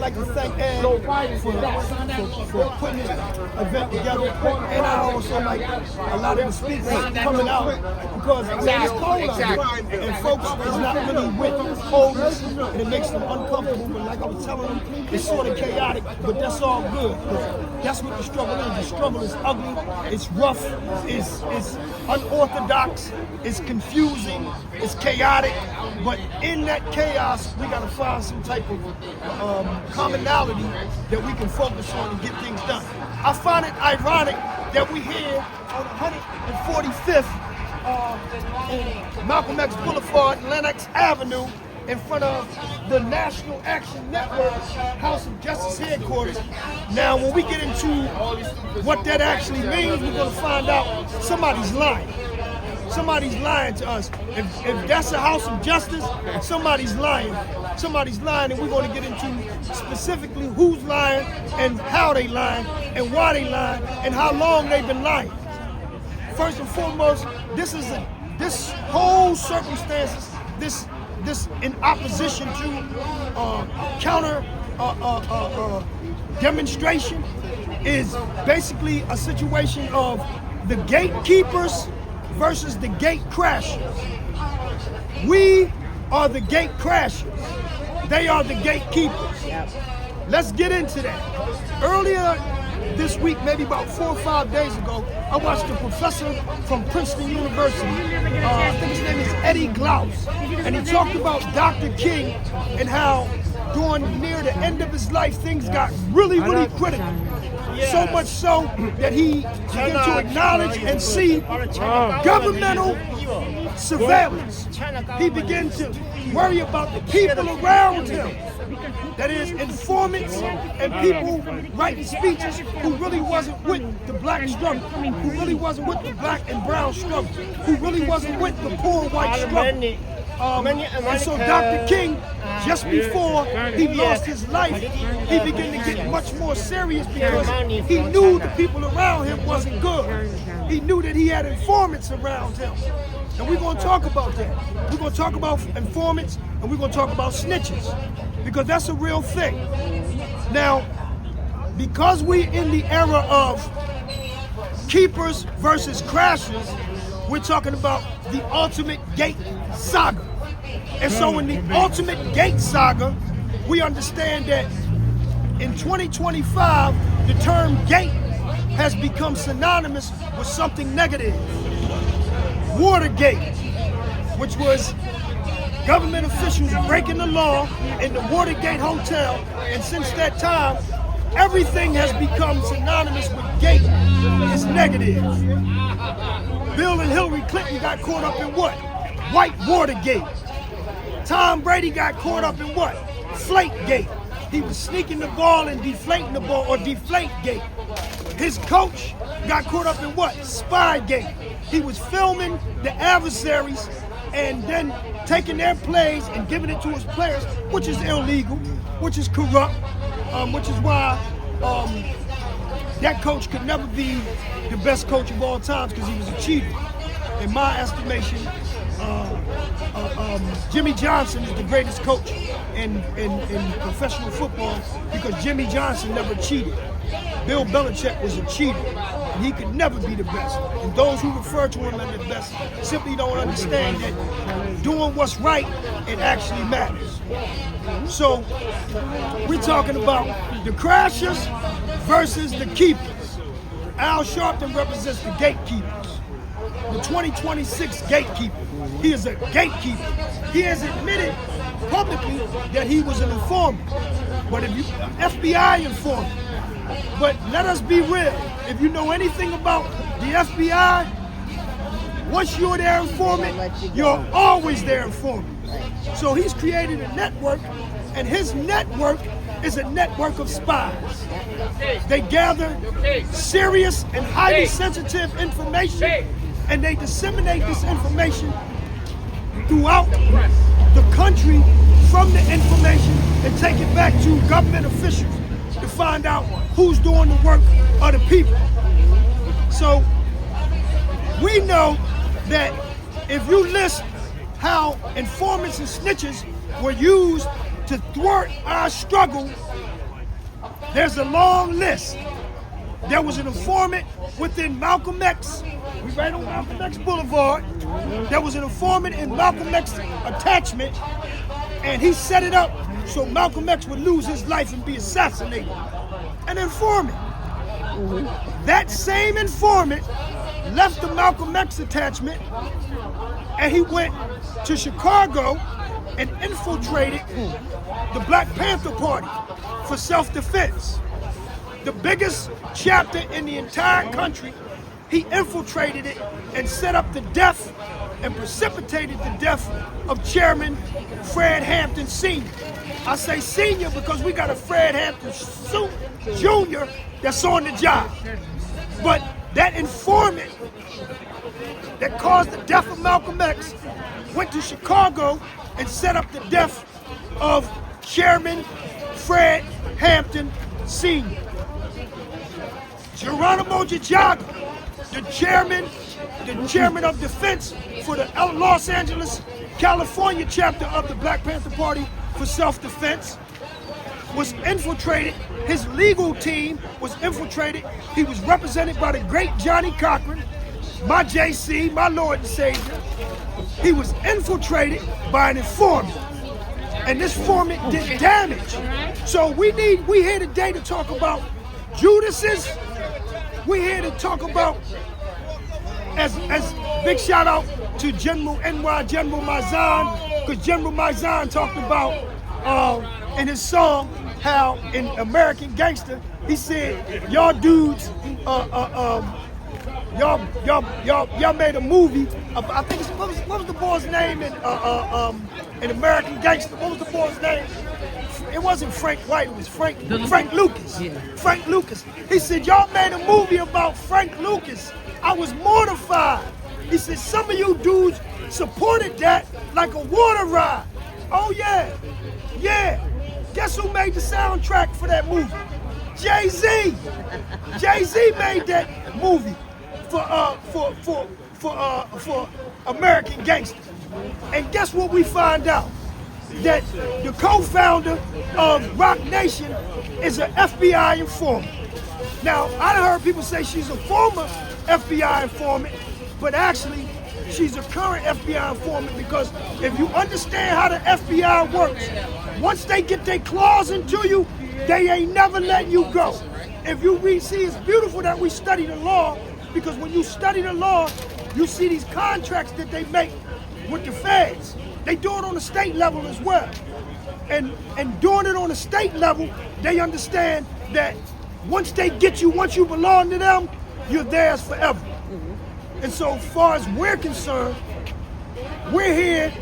like to thank Ed for putting this event together. And I also like a lot of the speakers coming out because it's cold out here. And folks is not really with coldness, and it makes them uncomfortable. But like I was telling them, it's sort of chaotic, but that's all good. That's what the struggle is. The struggle is ugly, it's rough, it's unorthodox, it's confusing, it's chaotic. But in that chaos, we got to find some type of commonality that we can focus on and get things done. I find it ironic that we here on 145th in Malcolm X Boulevard, Lenox Avenue, in front of the National Action Network House of Justice headquarters. Now, when we get into what that actually means, we're going to find out somebody's lying. Somebody's lying to us. If that's a house of justice, somebody's lying. Somebody's lying, and we're going to get into specifically who's lying and how they lying and why they lying and how long they've been lying. First and foremost, this whole circumstances, this in opposition to counter demonstration is basically a situation of the gatekeepers versus the gate crashers. We are the gate crashers. They are the gatekeepers. Let's get into that. Earlier this week, maybe about 4 or 5 days ago, I watched a professor from Princeton University, I think his name is Eddie Glaus, and he talked about Dr. King and how during near the end of his life, things got really, really critical. So much so that he began to acknowledge and see governmental surveillance. He began to worry about the people around him. That is, informants and people writing speeches who really wasn't with the black struggle, who really wasn't with the black and brown struggle, who really wasn't with the poor white struggle. And so Dr. King, just before he lost his life, he began to get much more serious because he knew the people around him wasn't good. He knew that he had informants around him. And we're going to talk about that. We're going to talk about informants, and we're going to talk about snitches, because that's a real thing. Now, because we're in the era of keepers versus crashers, we're talking about the ultimate gate saga. And so in the ultimate gate saga, we understand that in 2025, the term gate has become synonymous with something negative. Watergate, which was government officials breaking the law in the Watergate Hotel, and since that time, everything has become synonymous with gate. It's negative. Bill and Hillary Clinton got caught up in what? White Watergate. Tom Brady got caught up in what? Flakegate. He was sneaking the ball and deflating the ball, or Deflategate. His coach got caught up in what? Spygate. He was filming the adversaries and then taking their plays and giving it to his players, which is illegal, which is corrupt, which is why that coach could never be the best coach of all times, because he was a cheater. In my estimation, Jimmy Johnson is the greatest coach in professional football, because Jimmy Johnson never cheated. Bill Belichick was a cheater, and he could never be the best. And those who refer to him as the best simply don't understand that doing what's right, it actually matters. So we're talking about the crashers versus the keepers. Al Sharpton represents the gatekeepers, the 2026 gatekeeper. He is a gatekeeper. He has admitted publicly that he was an informant, but if you FBI informant. But let us be real. If you know anything about the FBI, once you're their informant, you're always their informant. So he's created a network, and his network is a network of spies. They gather serious and highly sensitive information, and they disseminate this information throughout the country from the information and take it back to government officials to find out who's doing the work of the people. So we know that if you list how informants and snitches were used to thwart our struggle There's a long list. There was an informant within Malcolm X. We right on Malcolm X Boulevard. There was an informant in Malcolm X attachment, and he set it up so Malcolm X would lose his life and be assassinated. An informant. That same informant left the Malcolm X attachment, and he went to Chicago and infiltrated the Black Panther Party for self-defense. The biggest chapter in the entire country, he infiltrated it and set up the death and precipitated the death of Chairman Fred Hampton Sr. I say senior because we got a Fred Hampton Jr. that's on the job. But that informant that caused the death of Malcolm X went to Chicago and set up the death of Chairman Fred Hampton Sr. Geronimo Jajaga, the chairman of defense for the Los Angeles, California chapter of the Black Panther Party for self-defense, was infiltrated. His legal team was infiltrated. He was represented by the great Johnny Cochran, my JC, my Lord and Savior. He was infiltrated by an informant, and this informant did damage. So we here today to talk about Judases. We're here to talk about, as big shout out to General Maizan, because General Maizan talked about in his song how in American Gangster, he said, y'all dudes, y'all made a movie. I think what was the boy's name in American Gangster? What was the boy's name? It wasn't Frank White, it was Frank Lucas. Yeah. Frank Lucas. He said, y'all made a movie about Frank Lucas. I was mortified. He said, some of you dudes supported that like a water ride. Oh yeah, yeah. Guess who made the soundtrack for that movie? Jay-Z. Jay-Z made that movie for American Gangster. And guess what we find out? That the co-founder of Rock Nation is an FBI informant. Now, I heard people say she's a former FBI informant, but actually, she's a current FBI informant because if you understand how the FBI works, once they get their claws into you, they ain't never letting you go. If you read, see, it's beautiful that we study the law, because when you study the law, you see these contracts that they make with the feds. They do it on the state level as well. And doing it on the state level, they understand that once they get you, once you belong to them, you're theirs forever. And so far as we're concerned, we're here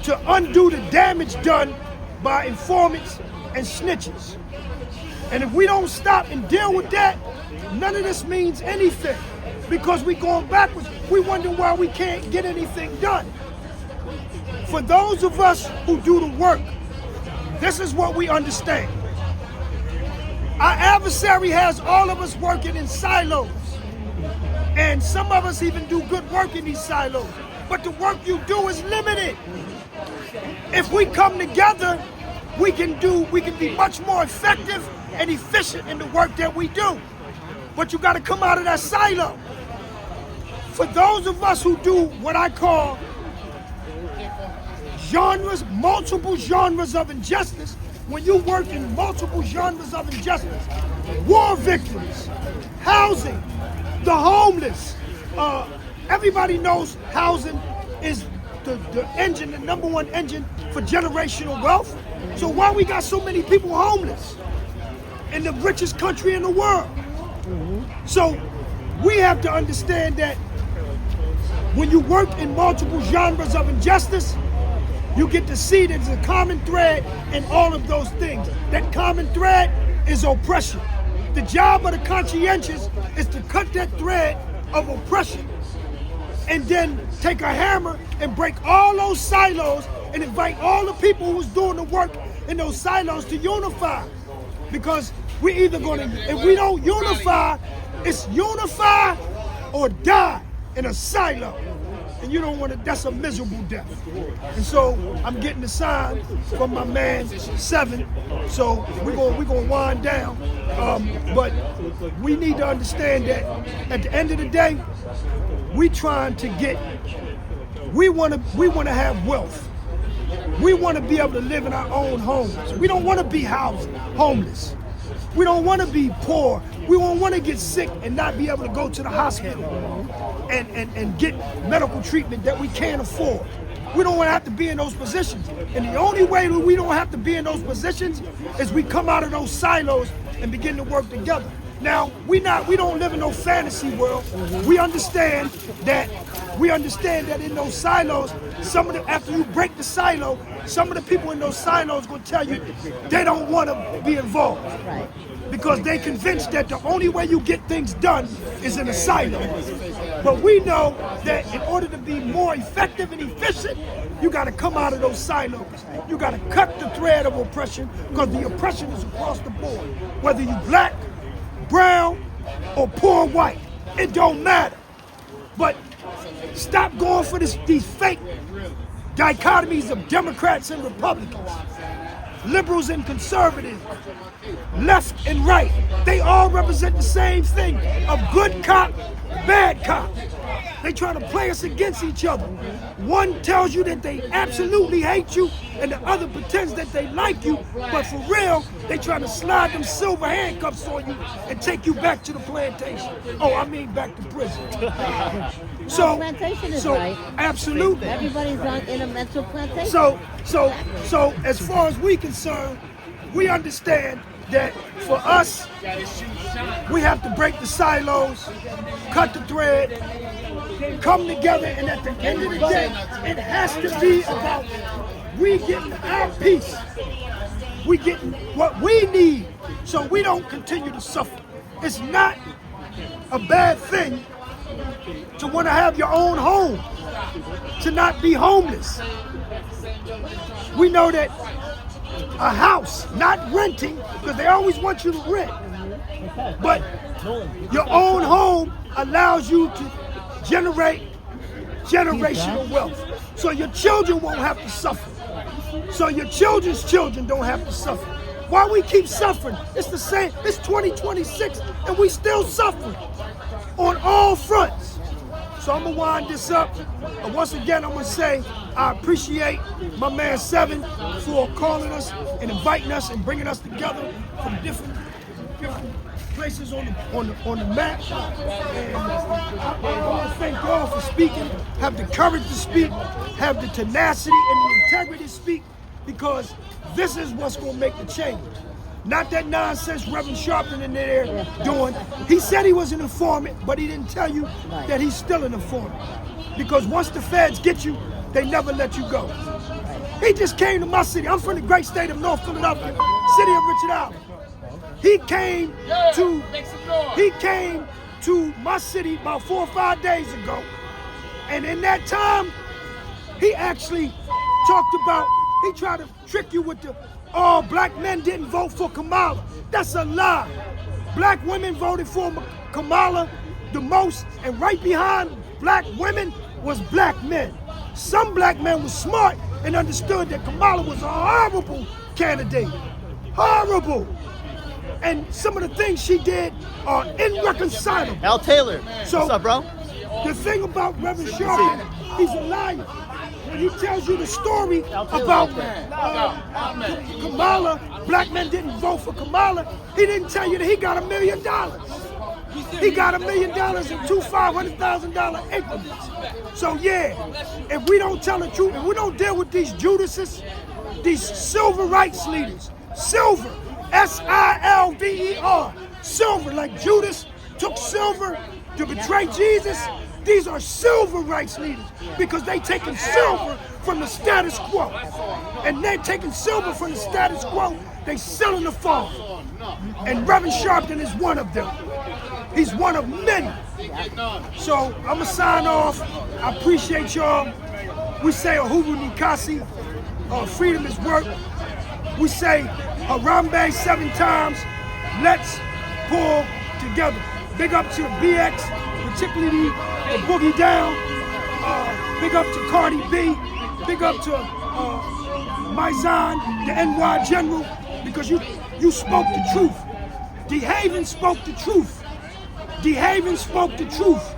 to undo the damage done by informants and snitches. And if we don't stop and deal with that, none of this means anything. Because we're going backwards, we wonder why we can't get anything done. For those of us who do the work, this is what we understand. Our adversary has all of us working in silos. And some of us even do good work in these silos. But the work you do is limited. If we come together, we can be much more effective and efficient in the work that we do. But you got to come out of that silo. For those of us who do what I call genres, multiple genres of injustice, when you work in multiple genres of injustice, war victims, housing, the homeless, everybody knows housing is the engine, the number one engine for generational wealth. So why we got so many people homeless in the richest country in the world? So we have to understand that when you work in multiple genres of injustice, you get to see there's a common thread in all of those things. That common thread is oppression. The job of the conscientious is to cut that thread of oppression and then take a hammer and break all those silos and invite all the people who's doing the work in those silos to unify. Because we're either gonna, if we don't unify, it's unify or die in a silo. And you don't want to, that's a miserable death. And so I'm getting the sign from my man, 7. So we're gonna wind down. But we need to understand that at the end of the day, we trying to get, we want to have wealth. We want to be able to live in our own homes. We don't want to be homeless. We don't want to be poor. We don't want to get sick and not be able to go to the hospital and get medical treatment that we can't afford. We don't want to have to be in those positions. And the only way that we don't have to be in those positions is we come out of those silos and begin to work together. Now, we don't live in no fantasy world. We understand that in those silos, after you break the silo, some of the people in those silos going to tell you they don't want to be involved. Right. Because they convinced that the only way you get things done is in a silo. But we know that in order to be more effective and efficient, you got to come out of those silos. You got to cut the thread of oppression, because the oppression is across the board. Whether you black, brown, or poor white, it don't matter. But stop going for these fake dichotomies of Democrats and Republicans, liberals and conservatives, left and right. They all represent the same thing of good cop, bad cop. They try to play us against each other. One tells you that they absolutely hate you, and the other pretends that they like you, but for real, they try to slide them silver handcuffs on you and take you back to the plantation. Oh, I mean back to prison. So, plantation is so right. Absolutely. Everybody's in a mental plantation. So as far as we concerned, we understand that for us, we have to break the silos, cut the thread, come together, and at the end of the day, it has to be about we getting our piece. We getting what we need so we don't continue to suffer. It's not a bad thing to want to have your own home, to not be homeless. We know that a house, not renting, because they always want you to rent, but your own home allows you to generate generational wealth. So your children won't have to suffer. So your children's children don't have to suffer. Why we keep suffering? It's the same. It's 2026 and we still suffering on all fronts. So I'm gonna wind this up. And once again, I'm gonna say I appreciate my man Seven for calling us and inviting us and bringing us together from different places on the map. And I want to thank y'all for speaking. Have the courage to speak. Have the tenacity and the integrity to speak, because this is what's gonna make the change. Not that nonsense Reverend Sharpton in there doing. He said he was an informant, but he didn't tell you that he's still an informant. Because once the feds get you, they never let you go. He just came to my city. I'm from the great state of North Philadelphia, city of Richard Allen. He came to my city about 4 or 5 days ago. And in that time, he actually talked about, he tried to trick you with black men didn't vote for Kamala. That's a lie. Black women voted for Kamala the most, and right behind black women was black men. Some black men were smart and understood that Kamala was a horrible candidate. Horrible. And some of the things she did are irreconcilable. Al Taylor. So, what's up, bro? The thing about Reverend Sharpton, he's a liar. When he tells you the story about Kamala, black men didn't vote for Kamala, he didn't tell you that he got $1 million. He got $1 million in two $500,000 increments. So yeah, if we don't tell the truth, if we don't deal with these Judases, these civil rights leaders, silver, S-I-L-V-E-R, silver, like Judas took silver to betray Jesus. These are civil rights leaders because they taking silver from the status quo. And they're taking silver from the status quo, they selling the farm. And Reverend Sharpton is one of them. He's one of many. So I'm gonna sign off. I appreciate y'all. We say Uhuru Nikasi, freedom is work. We say Harambe 7 times. Let's pull together. Big up to BX, particularly the Boogie Down. Big up to Cardi B. Big up to Maizan, the NY General, because you spoke the truth. DeHaven spoke the truth. DeHaven spoke the truth.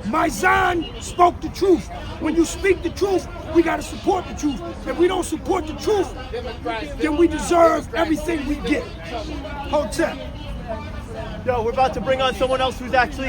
Maizan spoke the truth. When you speak the truth, we got to support the truth. If we don't support the truth, then we deserve everything we get. Hotep. Yo, we're about to bring on someone else who's actually